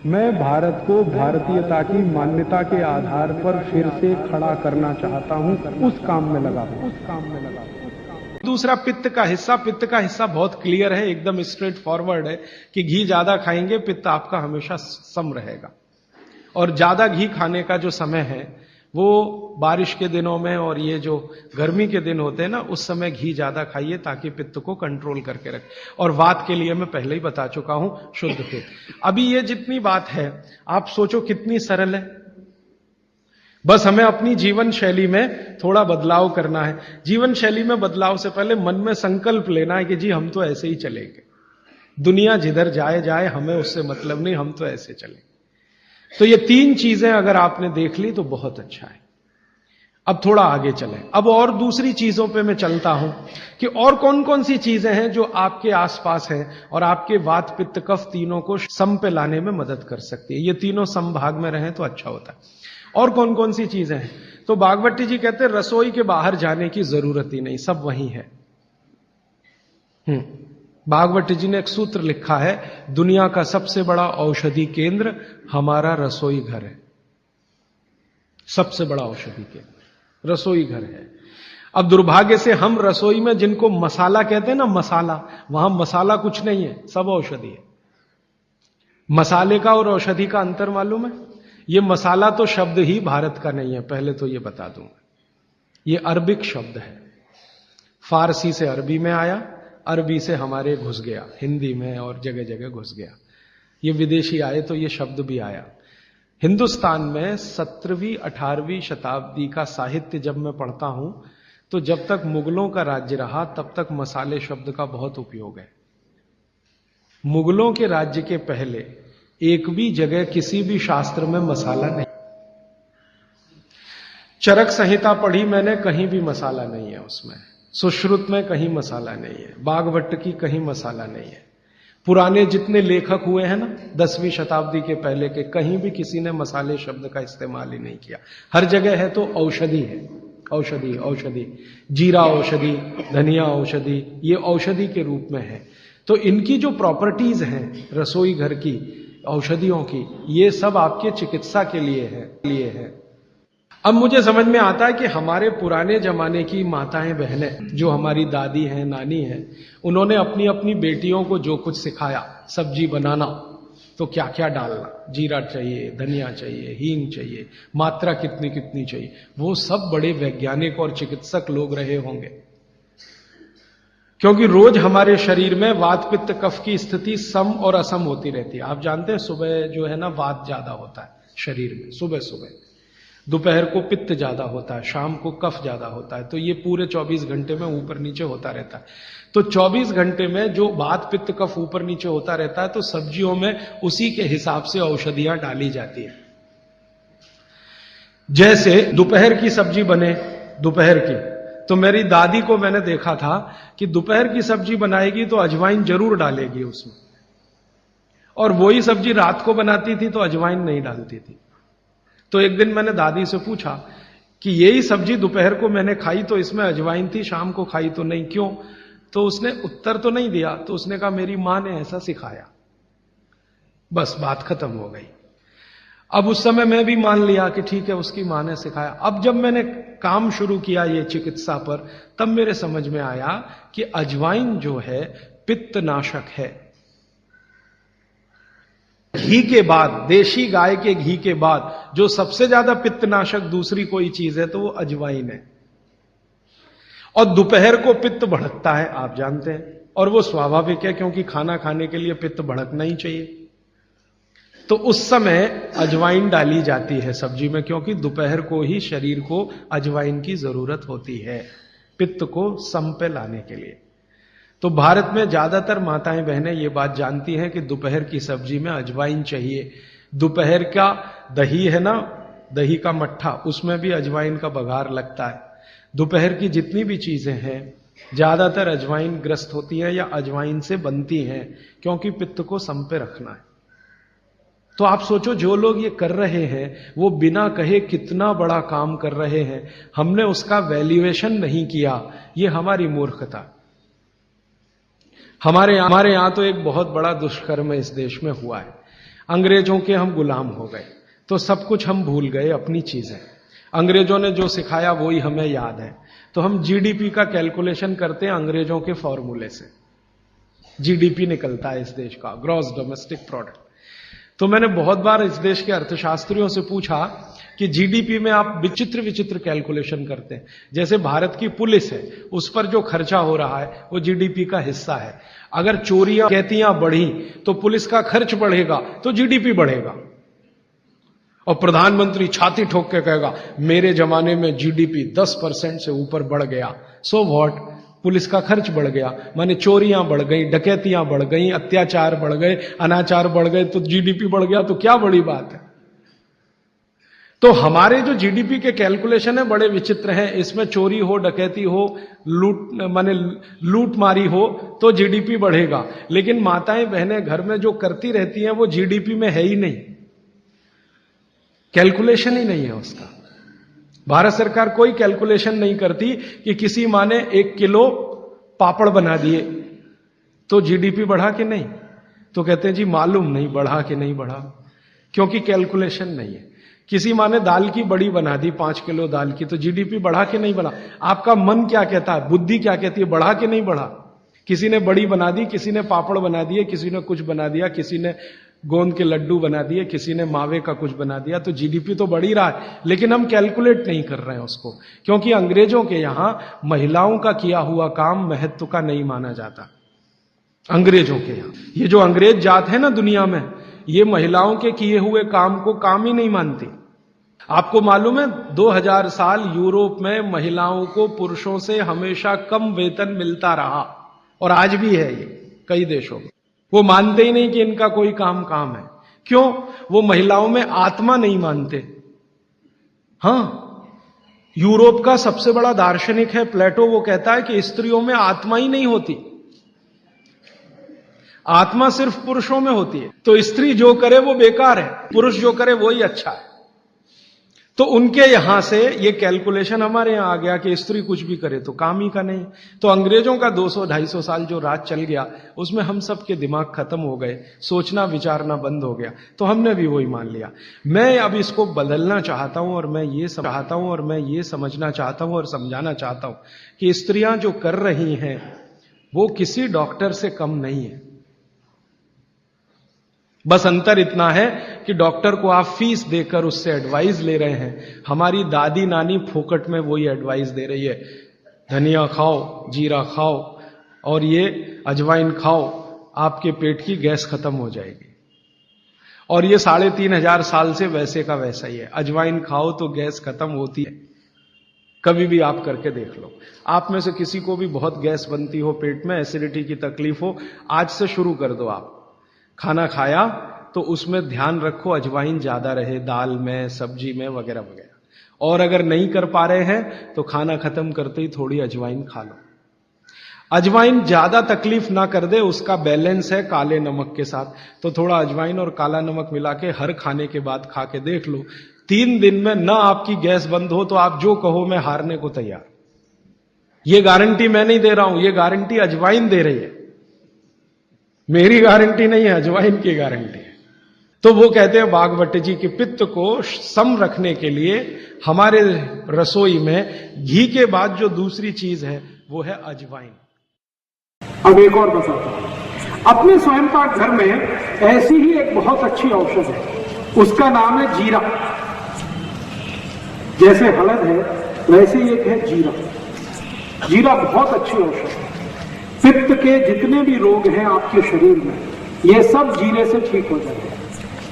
मैं भारत को भारतीयता की मान्यता के आधार पर फिर से खड़ा करना चाहता हूं, उस काम में लगा हूं। दूसरा पित्त का हिस्सा बहुत क्लियर है, एकदम स्ट्रेट फॉरवर्ड है कि घी ज्यादा खाएंगे पित्त आपका हमेशा सम रहेगा। और ज्यादा घी खाने का जो समय है वो बारिश के दिनों में और ये जो गर्मी के दिन होते हैं ना, उस समय घी ज्यादा खाइए ताकि पित्त को कंट्रोल करके रखे। और वात के लिए मैं पहले ही बता चुका हूं, शुद्ध पित्त। अभी ये जितनी बात है आप सोचो कितनी सरल है, बस हमें अपनी जीवन शैली में थोड़ा बदलाव करना है। जीवन शैली में बदलाव से पहले मन में संकल्प लेना है कि जी हम तो ऐसे ही चलेंगे, दुनिया जिधर जाए जाए हमें उससे मतलब नहीं, हम तो ऐसे चलेंगे। तो ये तीन चीजें अगर आपने देख ली तो बहुत अच्छा है। अब थोड़ा आगे चलें, अब और दूसरी चीजों पे मैं चलता हूं कि और कौन कौन सी चीजें हैं जो आपके आसपास हैं और आपके वात पित्त कफ तीनों को सम पे लाने में मदद कर सकती है। ये तीनों समभाग में रहें तो अच्छा होता है। और कौन कौन सी चीजें हैं? तो भागवती जी कहते हैं रसोई के बाहर जाने की जरूरत ही नहीं, सब वहीं है। भागवती जी ने एक सूत्र लिखा है, दुनिया का सबसे बड़ा औषधि केंद्र हमारा रसोई घर है। सबसे बड़ा औषधि केंद्र रसोई घर है। अब दुर्भाग्य से हम रसोई में जिनको मसाला कहते हैं ना, मसाला, वहां मसाला कुछ नहीं है, सब औषधि है। मसाले का और औषधि का अंतर मालूम है? ये मसाला तो शब्द ही भारत का नहीं है, पहले तो ये बता दूंगा। ये अरबिक शब्द है, फारसी से अरबी में आया, अरबी से हमारे घुस गया, हिंदी में और जगह जगह घुस गया। ये विदेशी आए तो ये शब्द भी आया। हिंदुस्तान में 17वीं 18वीं शताब्दी का साहित्य जब मैं पढ़ता हूं तो जब तक मुगलों का राज्य रहा तब तक मसाले शब्द का बहुत उपयोग है। मुगलों के राज्य के पहले एक भी जगह किसी भी शास्त्र में मसाला नहीं। चरक संहिता पढ़ी मैंने, कहीं भी मसाला नहीं है उसमें। सुश्रुत में कहीं मसाला नहीं है, बागभट्ट की कहीं मसाला नहीं है। पुराने जितने लेखक हुए हैं ना 10वीं शताब्दी के पहले के, कहीं भी किसी ने मसाले शब्द का इस्तेमाल ही नहीं किया। हर जगह है तो औषधि है, औषधि औषधि, जीरा औषधि, धनिया औषधि, ये औषधि के रूप में है। तो इनकी जो प्रॉपर्टीज हैं रसोई घर की औषधियों की, ये सब आपके चिकित्सा के लिए है। अब मुझे समझ में आता है कि हमारे पुराने जमाने की माताएं बहनें, जो हमारी दादी हैं, नानी हैं, उन्होंने अपनी अपनी बेटियों को जो कुछ सिखाया, सब्जी बनाना तो क्या क्या डालना, जीरा चाहिए, धनिया चाहिए, हींग चाहिए, मात्रा कितनी कितनी चाहिए, वो सब बड़े वैज्ञानिक और चिकित्सक लोग रहे होंगे। क्योंकि रोज हमारे शरीर में वात पित्त कफ की स्थिति सम और असम होती रहती है। आप जानते हैं सुबह जो है ना वात ज्यादा होता है शरीर में, सुबह सुबह, दोपहर को पित्त ज्यादा होता है, शाम को कफ ज्यादा होता है। तो ये पूरे 24 घंटे में ऊपर नीचे होता रहता है। तो 24 घंटे में जो वात पित्त कफ ऊपर नीचे होता रहता है, तो सब्जियों में उसी के हिसाब से औषधियां डाली जाती है। जैसे दोपहर की सब्जी बने, दोपहर की, तो मेरी दादी को मैंने देखा था कि दोपहर की सब्जी बनाएगी तो अजवाइन जरूर डालेगी उसमें, और वही सब्जी रात को बनाती थी तो अजवाइन नहीं डालती थी। तो एक दिन मैंने दादी से पूछा कि यही सब्जी दोपहर को मैंने खाई तो इसमें अजवाइन थी, शाम को खाई तो नहीं, क्यों? तो उसने उत्तर तो नहीं दिया। तो उसने कहा मेरी मां ने ऐसा सिखाया। बस बात खत्म हो गई। अब उस समय मैं भी मान लिया कि ठीक है, उसकी मां ने सिखाया। अब जब मैंने काम शुरू किया ये चिकित्सा पर, तब मेरे समझ में आया कि अजवाइन जो है पित्तनाशक है। घी के बाद, देशी गाय के घी के बाद जो सबसे ज्यादा पित्तनाशक दूसरी कोई चीज है तो वो अजवाइन है। और दोपहर को पित्त भड़कता है, आप जानते हैं, और वो स्वाभाविक है क्योंकि खाना खाने के लिए पित्त भड़कना ही चाहिए। तो उस समय अजवाइन डाली जाती है सब्जी में, क्योंकि दोपहर को ही शरीर को अजवाइन की जरूरत होती है पित्त को सम पे लाने के लिए। तो भारत में ज्यादातर माताएं बहनें ये बात जानती हैं कि दोपहर की सब्जी में अजवाइन चाहिए। दोपहर का दही है ना, दही का मट्ठा, उसमें भी अजवाइन का बघार लगता है। दोपहर की जितनी भी चीजें हैं ज्यादातर अजवाइन ग्रस्त होती है या अजवाइन से बनती हैं, क्योंकि पित्त को सम पे रखना है। तो आप सोचो जो लोग ये कर रहे हैं वो बिना कहे कितना बड़ा काम कर रहे हैं। हमने उसका वैल्यूएशन नहीं किया, ये हमारी मूर्खता। हमारे यहां तो एक बहुत बड़ा दुष्कर्म इस देश में हुआ है। अंग्रेजों के हम गुलाम हो गए, तो सब कुछ हम भूल गए, अपनी चीजें। अंग्रेजों ने जो सिखाया वही हमें याद है। तो हम जीडीपी का कैलकुलेशन करते हैं अंग्रेजों के फॉर्मूले से। जीडीपी निकलता है इस देश का, ग्रॉस डोमेस्टिक प्रोडक्ट। तो मैंने बहुत बार इस देश के अर्थशास्त्रियों से पूछा कि जीडीपी में आप विचित्र विचित्र कैलकुलेशन करते हैं। जैसे भारत की पुलिस है, उस पर जो खर्चा हो रहा है वो जीडीपी का हिस्सा है। अगर चोरियां डकैतियां बढ़ी तो पुलिस का खर्च बढ़ेगा तो जीडीपी बढ़ेगा। और प्रधानमंत्री छाती ठोक के कहेगा मेरे जमाने में जीडीपी 10% से ऊपर बढ़ गया। सो व्हाट, पुलिस का खर्च बढ़ गया, माने चोरियां बढ़ गई, डकैतियां बढ़ गई, अत्याचार बढ़ गए, अनाचार बढ़ गए, तो जीडीपी बढ़ गया, तो क्या बड़ी बात है। तो हमारे जो जीडीपी के कैलकुलेशन है बड़े विचित्र हैं। इसमें चोरी हो, डकैती हो, लूट मारी हो तो जीडीपी बढ़ेगा, लेकिन माताएं बहनें घर में जो करती रहती हैं वो जीडीपी में है ही नहीं, कैलकुलेशन ही नहीं है उसका। भारत सरकार कोई कैलकुलेशन नहीं करती कि किसी माँ ने 1 किलो पापड़ बना दिए तो जीडीपी बढ़ा कि नहीं, तो कहते हैं जी मालूम नहीं बढ़ा कि नहीं बढ़ा, क्योंकि कैलकुलेशन नहीं है। किसी माँ ने दाल की बड़ी बना दी 5 किलो दाल की, तो जीडीपी बढ़ा कि नहीं बढ़ा। आपका मन क्या कहता है, बुद्धि क्या कहती है, बढ़ा कि नहीं बढ़ा। किसी ने बड़ी बना दी, किसी ने पापड़ बना दिए, किसी ने कुछ बना दिया, किसी ने गोंद के लड्डू बना दिए, किसी ने मावे का कुछ बना दिया, तो जीडीपी तो बढ़ ही रहा है, लेकिन हम कैलकुलेट नहीं कर रहे हैं उसको, क्योंकि अंग्रेजों के यहां महिलाओं का किया हुआ काम महत्व का नहीं माना जाता। अंग्रेजों के यहां ये जो अंग्रेज जात है ना दुनिया में, ये महिलाओं के किए हुए काम को काम ही नहीं मानती। आपको मालूम है 2000 साल यूरोप में महिलाओं को पुरुषों से हमेशा कम वेतन मिलता रहा, और आज भी है ये कई देशों में। वो मानते ही नहीं कि इनका कोई काम है। क्यों? वो महिलाओं में आत्मा नहीं मानते। हां, यूरोप का सबसे बड़ा दार्शनिक है प्लेटो, वो कहता है कि स्त्रियों में आत्मा ही नहीं होती, आत्मा सिर्फ पुरुषों में होती है। तो स्त्री जो करे वो बेकार है, पुरुष जो करे वो ही अच्छा है। तो उनके यहां से ये कैलकुलेशन हमारे यहां आ गया कि स्त्री कुछ भी करे तो काम ही का नहीं। तो अंग्रेजों का 200-250 साल जो राज चल गया उसमें हम सब के दिमाग खत्म हो गए, सोचना विचारना बंद हो गया, तो हमने भी वही मान लिया। मैं अब इसको बदलना चाहता हूं और मैं ये समझना चाहता हूं और समझाना चाहता हूं कि स्त्रियां जो कर रही हैं वो किसी डॉक्टर से कम नहीं है। बस अंतर इतना है कि डॉक्टर को आप फीस देकर उससे एडवाइस ले रहे हैं, हमारी दादी नानी फोकट में वही एडवाइस दे रही है, धनिया खाओ, जीरा खाओ और ये अजवाइन खाओ, आपके पेट की गैस खत्म हो जाएगी। और ये 3500 साल से वैसे का वैसा ही है, अजवाइन खाओ तो गैस खत्म होती है। कभी भी आप करके देख लो। आप में से किसी को भी बहुत गैस बनती हो, पेट में एसिडिटी की तकलीफ हो, आज से शुरू कर दो। आप खाना खाया तो उसमें ध्यान रखो अजवाइन ज्यादा रहे, दाल में, सब्जी में, वगैरह वगैरह। और अगर नहीं कर पा रहे हैं तो खाना खत्म करते ही थोड़ी अजवाइन खा लो। अजवाइन ज्यादा तकलीफ ना कर दे, उसका बैलेंस है काले नमक के साथ, तो थोड़ा अजवाइन और काला नमक मिला के हर खाने के बाद खा के देख लो। 3 दिन में ना आपकी गैस बंद हो तो आप जो कहो मैं हारने को तैयार। ये गारंटी मैं नहीं दे रहा हूं, ये गारंटी अजवाइन दे रही है, मेरी गारंटी नहीं है, अजवाइन की गारंटी है। तो वो कहते हैं बागवट जी कि पित्त को सम रखने के लिए हमारे रसोई में घी के बाद जो दूसरी चीज है वो है अजवाइन। अब एक और बताता हूं, अपने स्वयं पाक घर में ऐसी ही एक बहुत अच्छी औषध है, उसका नाम है जीरा। जैसे हलद है वैसे ही एक है जीरा। जीरा बहुत अच्छी औषध है। पित्त के जितने भी रोग हैं आपके शरीर में, ये सब जीरे से ठीक हो जाते हैं।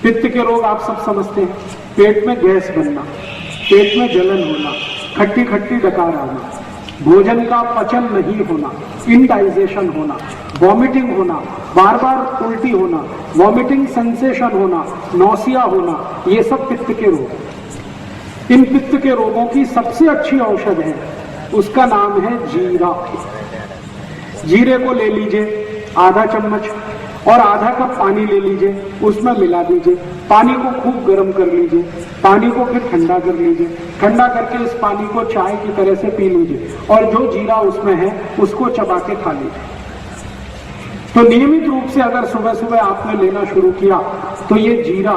पित्त के रोग आप सब समझते हैं, पेट में गैस बनना, पेट में जलन होना, खट्टी खट्टी डकार आना, भोजन का पचन नहीं होना, इनडाइजेशन होना, वॉमिटिंग होना, बार बार उल्टी होना, वॉमिटिंग सेंसेशन होना, नौसिया होना, ये सब पित्त के रोग। इन पित्त के रोगों की सबसे अच्छी औषध है, उसका नाम है जीरा। जीरे को ले लीजिए आधा चम्मच और आधा कप पानी ले लीजिए, उसमें मिला दीजिए, पानी को खूब गर्म कर लीजिए, पानी को फिर ठंडा कर लीजिए, ठंडा करके इस पानी को चाय की तरह से पी लीजिए और जो जीरा उसमें है उसको चबा के खा लीजिए। तो नियमित रूप से अगर सुबह सुबह आपने लेना शुरू किया तो ये जीरा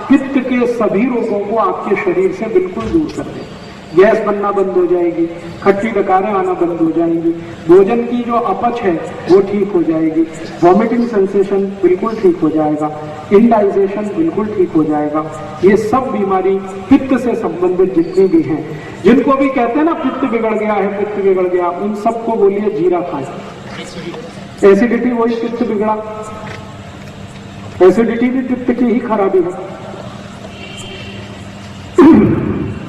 पित्त के सभी रोगों को आपके शरीर से बिल्कुल दूर कर देगा। गैस बनना बंद हो जाएगी, खट्टी डकारें आना बंद हो जाएंगी, भोजन की जो अपच है वो ठीक हो जाएगी, वॉमिटिंग सेंसेशन बिल्कुल ठीक हो जाएगा, इंडाइजेशन बिल्कुल ठीक हो जाएगा। ये सब बीमारी पित्त से संबंधित जितनी भी हैं, जिनको भी कहते हैं ना पित्त बिगड़ गया है, पित्त बिगड़ गया, उन सबको बोलिए जीरा खाएं। एसिडिटी वही पित्त बिगड़ा, एसिडिटी भी पित्त की ही खराबी है।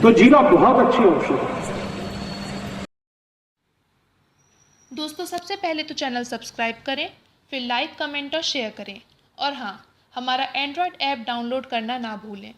तो जीरा बहुत अच्छी औषधि है। दोस्तों सबसे पहले तो चैनल सब्सक्राइब करें, फिर लाइक, कमेंट और शेयर करें, और हाँ, हमारा एंड्रॉयड ऐप डाउनलोड करना ना भूलें।